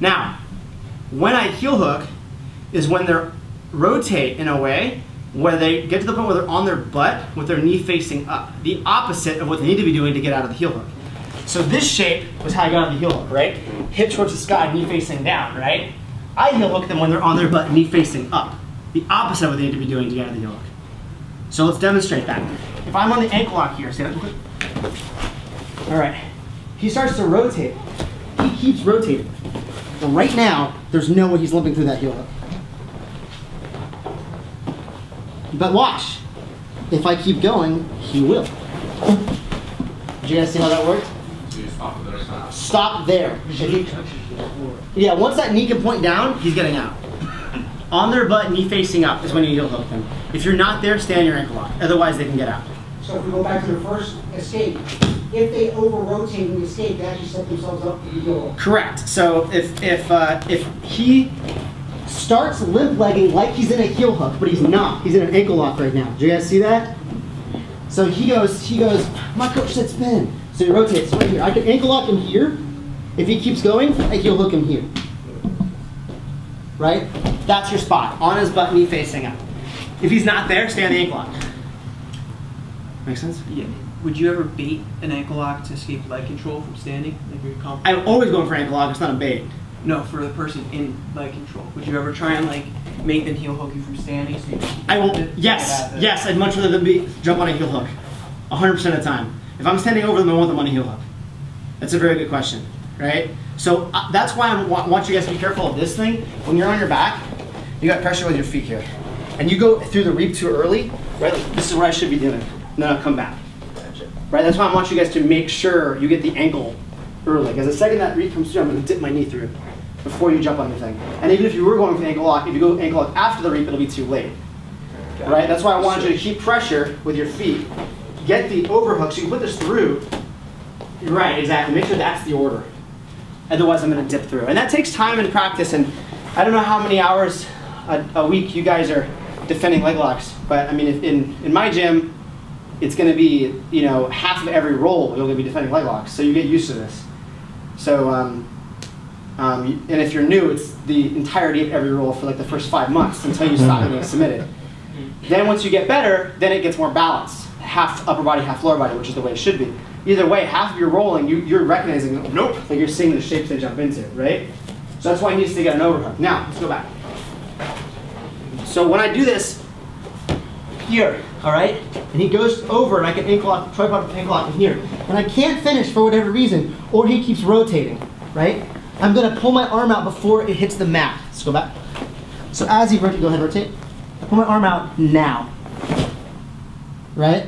Now, when I heel hook is when they rotate in a way where they get to the point where they're on their butt with their knee facing up. The opposite of what they need to be doing to get out of the heel hook. So this shape was how I got out of the heel hook, right? Hip towards the sky, knee facing down, right? I heel hook them when they're on their butt, knee facing up. The opposite of what they need to be doing to get out of the heel hook. So let's demonstrate that. If I'm on the ankle lock here, see that? All right. He starts to rotate. He keeps rotating. But right now, there's no way he's limping through that heel hook. But watch. If I keep going, he will. Did you guys see how that worked? Stop there. Yeah, once that knee can point down, he's getting out. On their butt, knee facing up is when you heel hook them. If you're not there, stay on your ankle lock. Otherwise, they can get out. So if we go back to the first escape, if they over-rotate and escape, they actually set themselves up to be heel hook. Correct. So if he starts limp legging like he's in a heel hook, but he's not. He's in an ankle lock right now. Do you guys see that? So he goes, my coach said spin. So he rotates right here. I can ankle lock him here. If he keeps going, I heel hook him here. Right? That's your spot. On his butt, knee facing up. If he's not there, stay on the ankle lock. Make sense? Yeah. Would you ever bait an ankle lock to escape leg control from standing? Like you're comfortable? I'm always going for ankle lock. It's not a bait. No, for the person in leg control. Would you ever try and like make them heel hook you from standing? So you I will. Yes. I'd much rather than jump on a heel hook, 100% of the time. If I'm standing over them, I want them on a heel hook. That's a very good question, right? So that's why I want you guys to be careful of this thing. When you're on your back, you got pressure with your feet here, and you go through the reap too early, right? Like, this is what I should be doing. No, come back. Right. That's why I want you guys to make sure you get the ankle early, because the second that reap comes through, I'm going to dip my knee through before you jump on the thing. And even if you were going for the ankle lock, if you go ankle lock after the reap, it'll be too late. Right? That's why I wanted you to keep pressure with your feet. Get the overhook so you can put this through. Right, exactly. Make sure that's the order. Otherwise, I'm going to dip through. And that takes time and practice. And I don't know how many hours a week you guys are defending leg locks. But I mean, if in my gym, it's going to be, half of every roll you're going to be defending leg locks. So you get used to this. So, and if you're new, it's the entirety of every roll for like the first 5 months until you stop getting submitted. Then once you get better, then it gets more balanced. Half upper body, half lower body, which is the way it should be. Either way, half of your rolling, you're recognizing, nope, like you're seeing the shapes they jump into, right? So that's why he needs to get an overhook. Now, let's go back. So when I do this here, all right, and he goes over and I can ankle lock, tripod ankle lock in here, and I can't finish for whatever reason, or he keeps rotating, right? I'm gonna pull my arm out before it hits the mat. Let's go back. So as he rotates, go ahead, rotate. I pull my arm out now, right?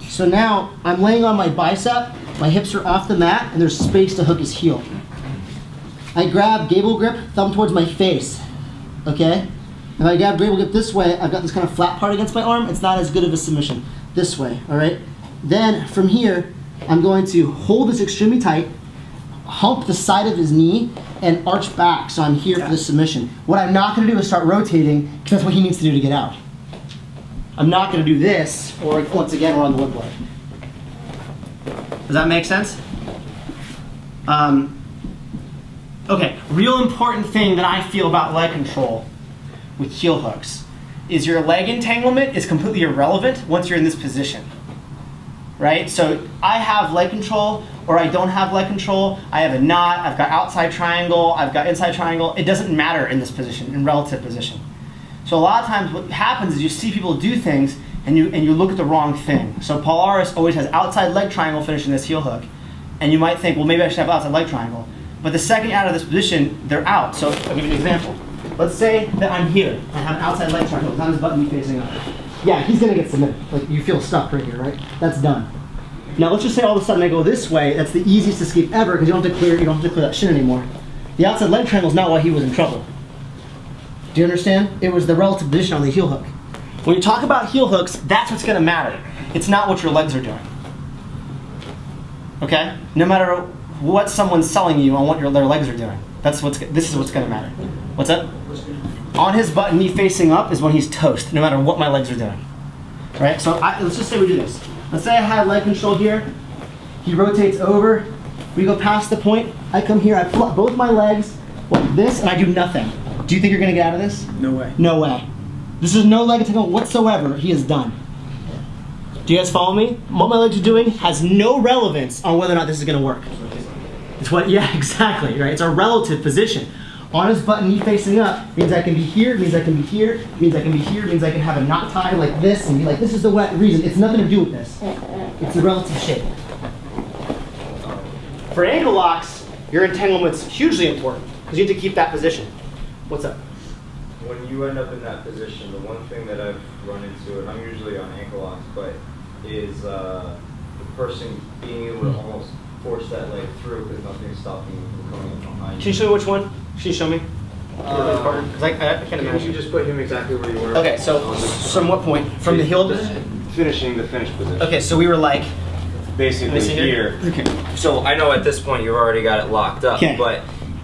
So now I'm laying on my bicep, my hips are off the mat, and there's space to hook his heel. I grab gable grip, thumb towards my face, okay? If I grab gable grip this way, I've got this kind of flat part against my arm. It's not as good of a submission. This way, all right? Then from here, I'm going to hold this extremely tight, hump the side of his knee, and arch back so I'm here for the submission. What I'm not going to do is start rotating, because that's what he needs to do to get out. I'm not going to do this, or once again, we're on the limp leg. Does that make sense? Okay, real important thing that I feel about leg control with heel hooks is your leg entanglement is completely irrelevant once you're in this position, right? So I have leg control or I don't have leg control. I have a knot, I've got outside triangle, I've got inside triangle. It doesn't matter in this position, in relative position. So a lot of times what happens is you see people do things and you look at the wrong thing. So Polaris always has outside leg triangle finishing this heel hook. And you might think, well, maybe I should have outside leg triangle. But the second you're out of this position, they're out. So I'll give you an example. Let's say that I'm here. I have an outside leg triangle. It's on his button, me facing up. Yeah, he's gonna get submitted. Like you feel stuck right here, right? That's done. Now let's just say all of a sudden I go this way. That's the easiest escape ever because you don't have to clear that shin anymore. The outside leg triangle is not why he was in trouble. Do you understand? It was the relative position on the heel hook. When you talk about heel hooks, that's what's gonna matter. It's not what your legs are doing. Okay? No matter what someone's selling you on what their legs are doing. This is what's gonna matter. What's up? On his butt, knee facing up is when he's toast, no matter what my legs are doing. Right? So let's just say we do this. Let's say I had leg control here. He rotates over. We go past the point. I come here. I pull up both my legs. like this, and I do nothing. Do you think you're gonna get out of this? No way. No way. This is no leg attack whatsoever. He is done. Do you guys follow me? What my legs are doing has no relevance on whether or not this is gonna work. It's what, yeah, exactly, right? It's a relative position. On his butt, knee facing up, means I can be here, means I can be here, means I can be here, means I can have a knot tie like this and be like, this is the reason. It's nothing to do with this. It's the relative shape. For ankle locks, your entanglement's hugely important because you need to keep that position. What's up? When you end up in that position, the one thing that I've run into, and I'm usually on ankle locks, but is the person being able to almost force that leg through because nothing's stopping you from coming in behind Can you show me which one? Can you show me? Because I can't Can imagine. you just put him exactly where you were? Okay, so from what point? From the heel? Finishing the finish position. Okay, so we were like, Basically Let me see here. Okay. So I know at this point you've already got it locked up, Okay. but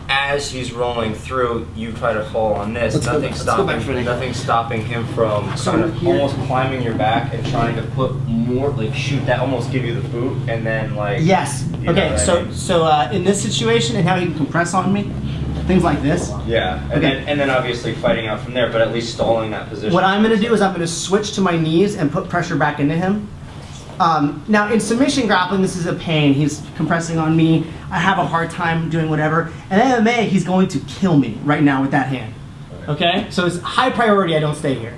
as he's rolling through, you try to fall on this. Let's go back for an angle. Nothing's stopping him from So kind of here- almost climbing your back and trying to put more, like shoot that, almost give you the boot, and then like. yes. You know Okay, what I mean? so in this situation and how he can compress on me, things like this. Yeah, and Okay. then obviously fighting out from there, but at least stalling that position. What I'm gonna do is I'm gonna switch to my knees and put pressure back into him. Now in submission grappling, this is a pain. He's compressing on me. I have a hard time doing whatever. And MMA, he's going to kill me right now with that hand. Okay? So it's high priority I don't stay here.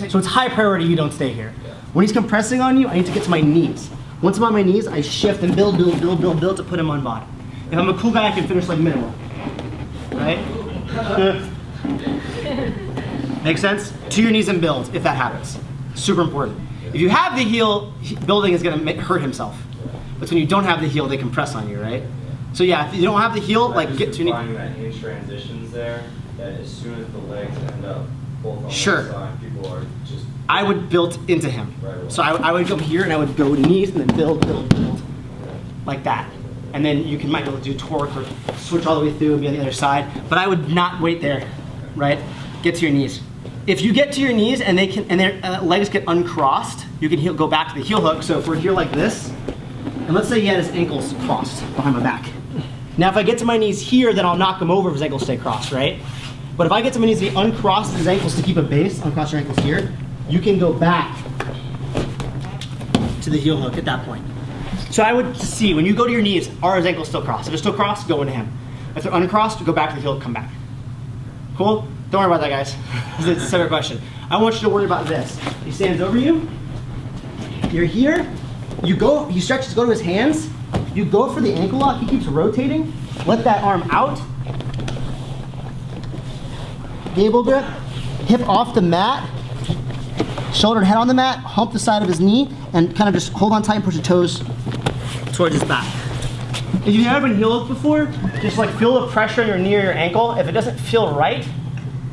So it's high priority you don't stay here. When he's compressing on you, I need to get to my knees. Once I'm on my knees, I shift and build to put him on bottom. If I'm a cool guy, I can finish like minimal. Right? Make sense? To your knees and build if that happens. Super important. If you have the heel, building is going to hurt himself. But when you don't have the heel, they compress on you, right? So yeah, if you don't have the heel, like get to your knee. Finding that in transitions there, that as soon as the legs end up both on Sure. one side, people are just. I would build into him. Right away. So I would go here and I would go to knees and then build. Like that. And then you might be able to do torque or switch all the way through and be on the other side. But I would not wait there, right? Get to your knees. If you get to your knees and their legs get uncrossed, you can go back to the heel hook. So if we're here like this, and let's say he had his ankles crossed behind my back. Now if I get to my knees here, then I'll knock him over if his ankles stay crossed, right? But if I get to my knees and he uncrosses his ankles to keep a base, uncross your ankles here, you can go back to the heel hook at that point. So I would see, when you go to your knees, are his ankles still crossed? If they're still crossed, go into him. If they're uncrossed, go back to the heel, come back. Cool? Don't worry about that, guys. It's a separate question. I want you to worry about this. He stands over you. You're here. You stretch to go to his hands. You go for the ankle lock. He keeps rotating. Let that arm out. Gable grip. Hip off the mat. Shoulder and head on the mat. Hump the side of his knee. And kind of just hold on tight and push the toes towards his back. If you've never been heel hooked before, just like feel the pressure on your knee or your ankle. If it doesn't feel right,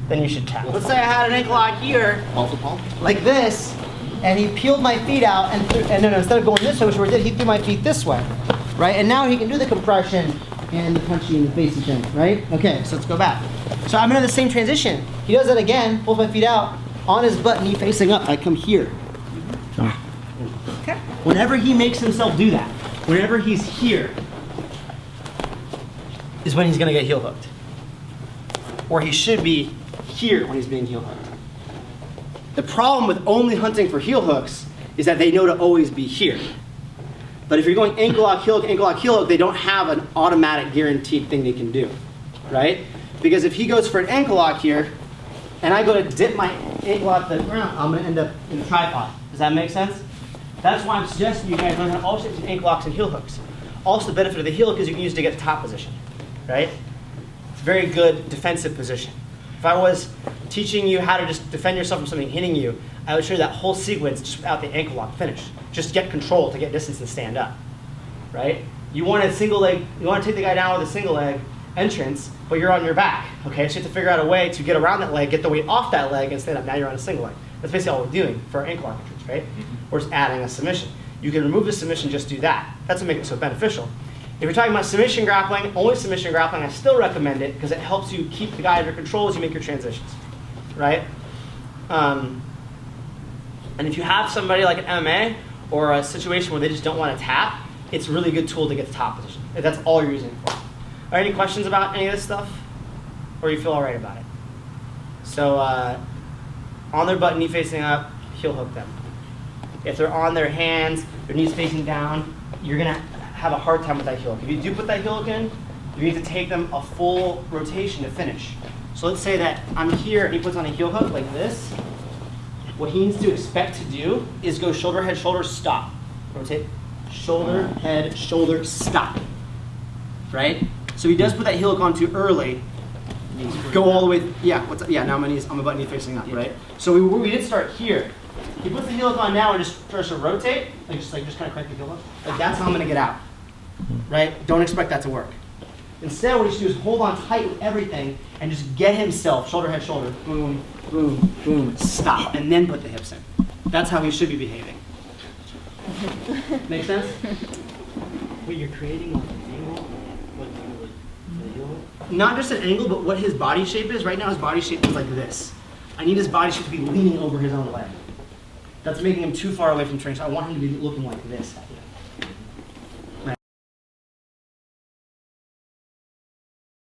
then you should tap. Let's say I had an ankle lock here, like this, and he peeled my feet out, and then instead of going this way, which we did, he threw my feet this way, right? And now he can do the compression and the punching in the facey thing, right? Okay, so let's go back. So I'm in the same transition. He does that again, pulls my feet out, on his butt, knee facing up. I come here. Okay. Whenever he makes himself do that, whenever he's here, is when he's gonna get heel hooked. Or he should be here when he's being heel hooked. The problem with only hunting for heel hooks is that they know to always be here. But if you're going ankle lock, heel hook, they don't have an automatic guaranteed thing they can do, right? Because if he goes for an ankle lock here, and I go to dip my ankle lock to the ground, I'm gonna end up in the tripod. Does that make sense? That's why I'm suggesting you guys learn how to alternate between ankle locks and heel hooks. Also, the benefit of the heel hook is you can use it to get to top position, right? It's a very good defensive position. If I was teaching you how to just defend yourself from something hitting you, I would show you that whole sequence just without the ankle lock finish. Just get control to get distance and stand up, right? You want a single leg, you want to take the guy down with a single leg entrance, but you're on your back, okay? So you have to figure out a way to get around that leg, get the weight off that leg, and stand up. Now you're on a single leg. That's basically all we're doing for our ankle lock entrance, right? We're just adding a submission. You can remove the submission, just do that. That's what makes it so beneficial. If you're talking about submission grappling, only submission grappling, I still recommend it because it helps you keep the guy under control as you make your transitions, right? And if you have somebody like an MMA or a situation where they just don't want to tap, it's a really good tool to get to top position. If that's all you're using it for. Are there any questions about any of this stuff? or you feel all right about it. So on their butt, knee facing up, heel hook them. If they're on their hands, their knees facing down, you're gonna have a hard time with that heel hook. If you do put that heel hook in, you need to take them a full rotation to finish. So let's say that I'm here and he puts on a heel hook like this. What he needs to expect to do is go shoulder, head, shoulder, stop. Rotate, shoulder, head, shoulder, stop. Right? So he does put that heel hook on too early. Go all the way, yeah, now my knees, I'm about knee facing up, right? So we did start here. He puts the heel hook on now and just starts to rotate, just kind of crank the heel hook. Like that's how I'm gonna get out, right? Don't expect that to work. Instead, what he should do is hold on tight with everything and just get himself, shoulder, head, shoulder, boom, boom, boom, stop, and then put the hips in. That's how he should be behaving. Make sense? Wait, you're creating like an angle? Not just an angle, but what his body shape is. Right now, his body shape is like this. I need his body shape to be leaning over his own leg. That's making him too far away from training, so I want him to be looking like this at the end.